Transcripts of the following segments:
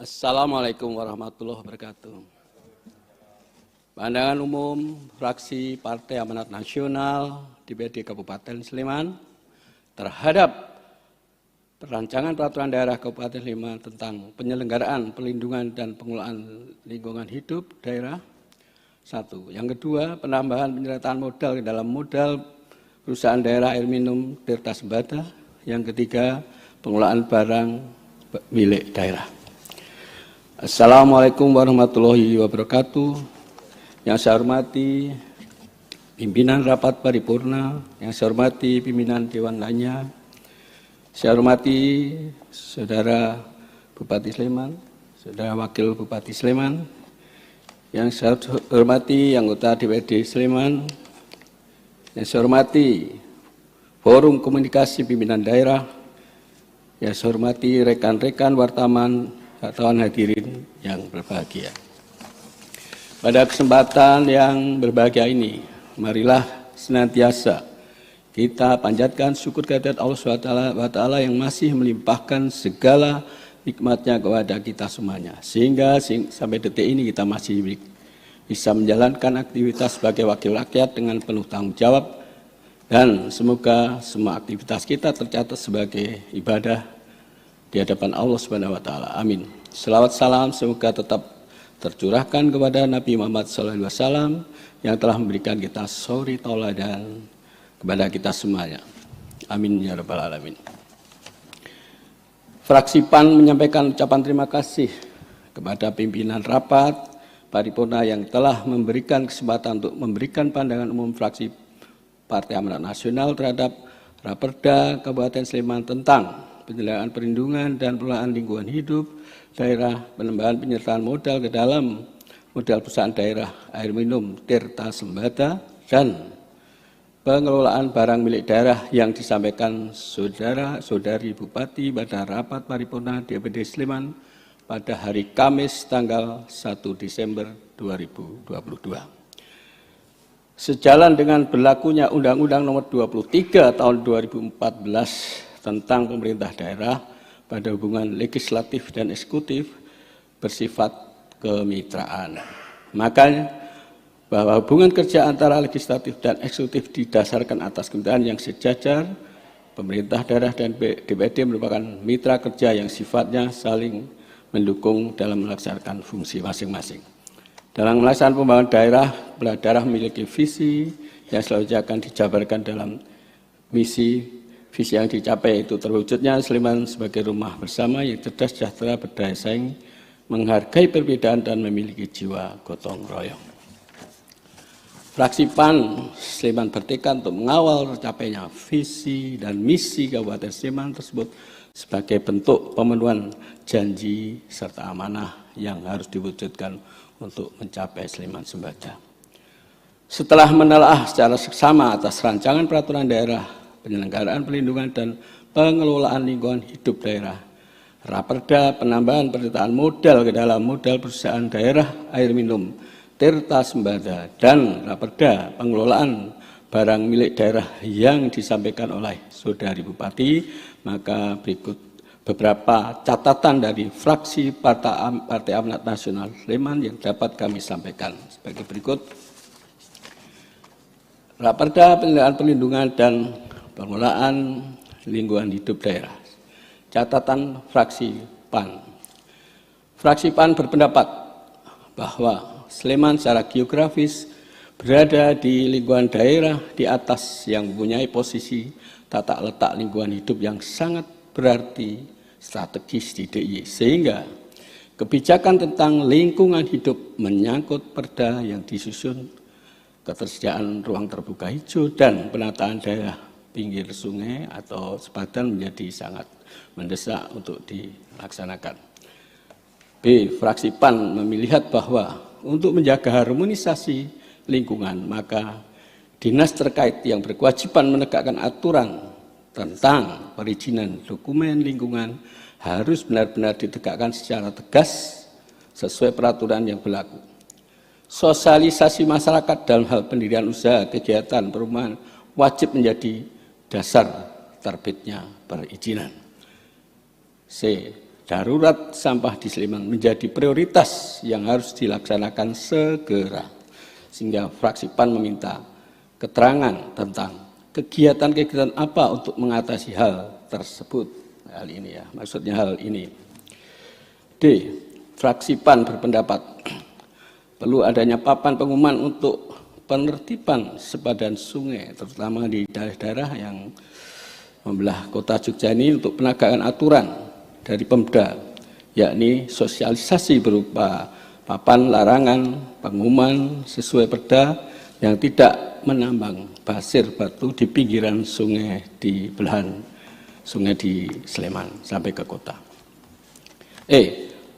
Assalamualaikum warahmatullahi wabarakatuh. Pandangan umum fraksi Partai Amanat Nasional DPD Kabupaten Sleman terhadap rancangan peraturan daerah Kabupaten Sleman tentang penyelenggaraan, pelindungan dan pengelolaan lingkungan hidup daerah. Satu. Yang kedua, penambahan penyertaan modal ke dalam modal perusahaan daerah air minum Tirta Sembada. Yang ketiga, pengelolaan barang milik daerah. Assalamualaikum warahmatullahi wabarakatuh. Yang saya hormati pimpinan rapat paripurna, yang saya hormati pimpinan dewan lainnya, saya hormati saudara Bupati Sleman, saudara Wakil Bupati Sleman, yang saya hormati anggota DPD Sleman, yang saya hormati Forum Komunikasi Pimpinan Daerah, yang saya hormati rekan-rekan wartawan hadirin yang berbahagia. Pada kesempatan yang berbahagia ini, marilah senantiasa kita panjatkan syukur kehadirat Allah SWT yang masih melimpahkan segala nikmatnya kepada kita semuanya. Sehingga sampai detik ini kita masih bisa menjalankan aktivitas sebagai wakil rakyat dengan penuh tanggung jawab. Dan semoga semua aktivitas kita tercatat sebagai ibadah di hadapan Allah SWT. Amin. Selawat salam semoga tetap tercurahkan kepada Nabi Muhammad SAW yang telah memberikan kita suri tauladan kepada kita semuanya. Amin ya rabbal alamin. Fraksi PAN menyampaikan ucapan terima kasih kepada pimpinan rapat paripurna yang telah memberikan kesempatan untuk memberikan pandangan umum fraksi Partai Amanat Nasional terhadap Raperda Kabupaten Sleman tentang penyelenggaraan perlindungan dan pengelolaan lingkungan hidup daerah, penambahan penyertaan modal ke dalam modal perusahaan daerah air minum Tirta Sembada, dan pengelolaan barang milik daerah yang disampaikan saudara-saudari Bupati pada rapat paripurna DPD Sleman pada hari Kamis tanggal 1 Desember 2022. Sejalan dengan berlakunya Undang-Undang Nomor 23 Tahun 2014 tentang pemerintah daerah pada hubungan legislatif dan eksekutif bersifat kemitraan. Makanya bahwa hubungan kerja antara legislatif dan eksekutif didasarkan atas kemitraan yang sejajar, pemerintah daerah dan DPD merupakan mitra kerja yang sifatnya saling mendukung dalam melaksanakan fungsi masing-masing. Dalam melaksanakan pembangunan daerah, kepala daerah memiliki visi yang selalu akan dijabarkan dalam visi yang dicapai, itu terwujudnya Sleman sebagai rumah bersama yang cerdas, sejahtera, berdaya saing, menghargai perbedaan dan memiliki jiwa gotong royong. Fraksi PAN Sleman bertekad untuk mengawal tercapainya visi dan misi Kabupaten Sleman tersebut sebagai bentuk pemenuhan janji serta amanah yang harus diwujudkan untuk mencapai Sleman Sembada. Setelah menelaah secara seksama atas rancangan peraturan daerah penyelenggaraan pelindungan dan pengelolaan lingkungan hidup daerah, Raperda penambahan penyertaan modal ke dalam modal perusahaan daerah air minum Tirta Sembada, dan Raperda pengelolaan barang milik daerah yang disampaikan oleh saudari Bupati, maka berikut beberapa catatan dari fraksi Partai Amanat Nasional Sleman yang dapat kami sampaikan sebagai berikut. Raperda penyelenggaraan pelindungan dan pengelolaan lingkungan hidup daerah. Catatan fraksi PAN. Fraksi PAN berpendapat bahwa Sleman secara geografis berada di lingkungan daerah di atas yang mempunyai posisi tata letak lingkungan hidup yang sangat berarti strategis di DIY, sehingga kebijakan tentang lingkungan hidup menyangkut perda yang disusun, ketersediaan ruang terbuka hijau, dan penataan daerah pinggir sungai atau sepadan menjadi sangat mendesak untuk dilaksanakan. B. Fraksi PAN melihat bahwa untuk menjaga harmonisasi lingkungan, maka dinas terkait yang berkewajiban menegakkan aturan tentang perizinan dokumen lingkungan harus benar-benar ditegakkan secara tegas sesuai peraturan yang berlaku. Sosialisasi masyarakat dalam hal pendirian usaha, kegiatan, perumahan wajib menjadi dasar terbitnya perizinan. C. darurat sampah di Sleman menjadi prioritas yang harus dilaksanakan segera. Sehingga fraksi PAN meminta keterangan tentang kegiatan-kegiatan apa untuk mengatasi hal tersebut. Hal ini ya, maksudnya hal ini. D. Fraksi PAN berpendapat perlu adanya papan pengumuman untuk penertiban sepadan sungai, terutama di daerah-daerah yang membelah kota Jogja ini untuk penegakan aturan dari Pemda, yakni sosialisasi berupa papan larangan pengumuman sesuai perda yang tidak menambang pasir batu di pinggiran sungai di belahan sungai di Sleman sampai ke kota.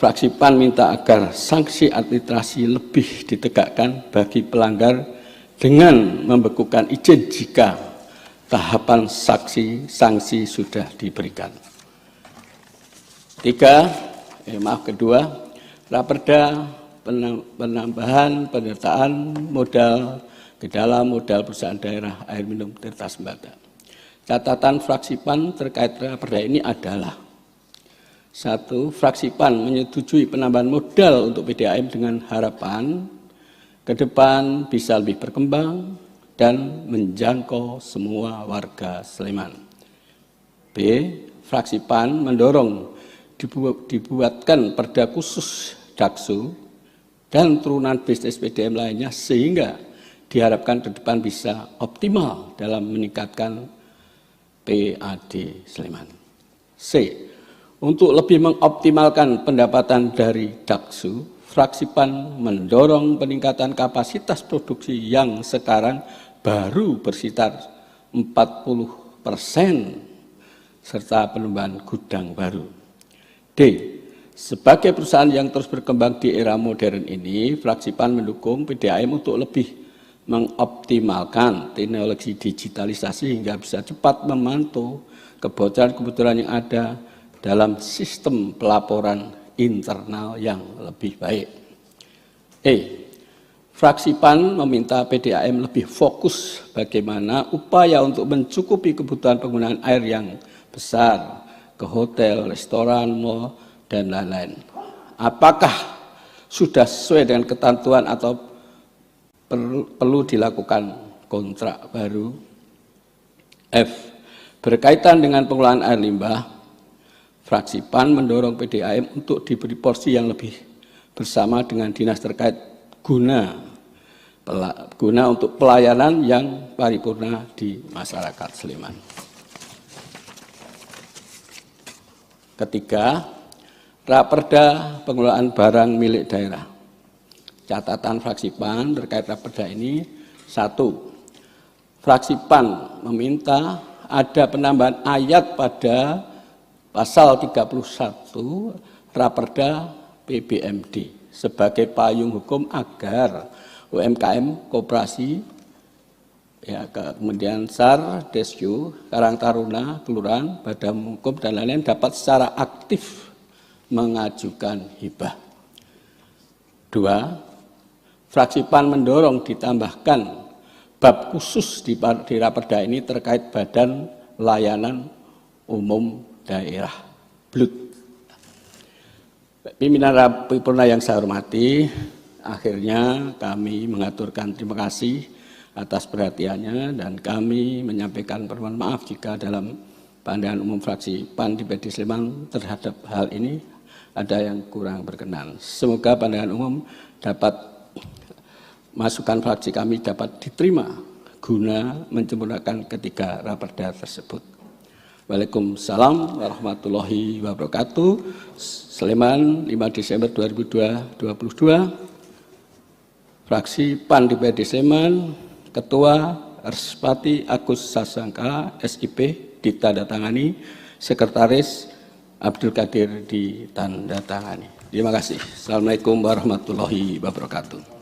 Fraksi PAN minta agar sanksi administrasi lebih ditegakkan bagi pelanggar dengan membekukan izin jika tahapan sanksi sudah diberikan. Kedua, Raperda penambahan penyertaan modal ke dalam modal perusahaan daerah air minum Tirta Sembada. Catatan fraksi PAN terkait Raperda ini adalah: 1. Fraksi PAN menyetujui penambahan modal untuk PDAM dengan harapan ke depan bisa lebih berkembang dan menjangkau semua warga Sleman. B. Fraksi PAN mendorong dibuatkan perda khusus Daksu dan turunan bisnis PDAM lainnya sehingga diharapkan ke depan bisa optimal dalam meningkatkan PAD Sleman. C. Untuk lebih mengoptimalkan pendapatan dari Daksu, fraksi PAN mendorong peningkatan kapasitas produksi yang sekarang baru bersekitar 40% serta penambahan gudang baru. D. Sebagai perusahaan yang terus berkembang di era modern ini, fraksi PAN mendukung PDAM untuk lebih mengoptimalkan teknologi digitalisasi hingga bisa cepat memantau kebocoran-kebocoran yang ada dalam sistem pelaporan internal yang lebih baik. Fraksi PAN meminta PDAM lebih fokus bagaimana upaya untuk mencukupi kebutuhan penggunaan air yang besar ke hotel, restoran, mal, dan lain-lain. Apakah sudah sesuai dengan ketentuan atau perlu dilakukan kontrak baru? F. Berkaitan dengan pengelolaan air limbah, fraksi PAN mendorong PDAM untuk diberi porsi yang lebih bersama dengan dinas terkait guna untuk pelayanan yang paripurna di masyarakat Sleman. Ketiga, Raperda pengelolaan barang milik daerah. Catatan fraksi PAN terkait Raperda ini: 1. Fraksi PAN meminta ada penambahan ayat pada Pasal 31 Raperda PBMD sebagai payung hukum agar UMKM, koperasi, kemudian SAR, Desyu, Karang Taruna, Kelurahan, Badan Hukum, dan lain-lain dapat secara aktif mengajukan hibah. 2. Fraksi PAN mendorong ditambahkan bab khusus di Raperda ini terkait Badan Layanan Umum Daerah BLUT. Pimpinan Paripurna yang saya hormati, akhirnya kami mengaturkan terima kasih atas perhatiannya dan kami menyampaikan permohonan maaf jika dalam pandangan umum fraksi PAN di PD Sleman terhadap hal ini ada yang kurang berkenan. Semoga pandangan umum dapat masukan fraksi kami dapat diterima guna menyempurnakan ketiga Raperda tersebut. Waalaikumsalam warahmatullahi wabarakatuh. Sleman, 5 Desember 2022. Fraksi PAN DPRD Sleman, Ketua Respati Agus Sasangka, SIP, ditandatangani, Sekretaris Abdul Qadir ditandatangani. Terima kasih. Assalamualaikum warahmatullahi wabarakatuh.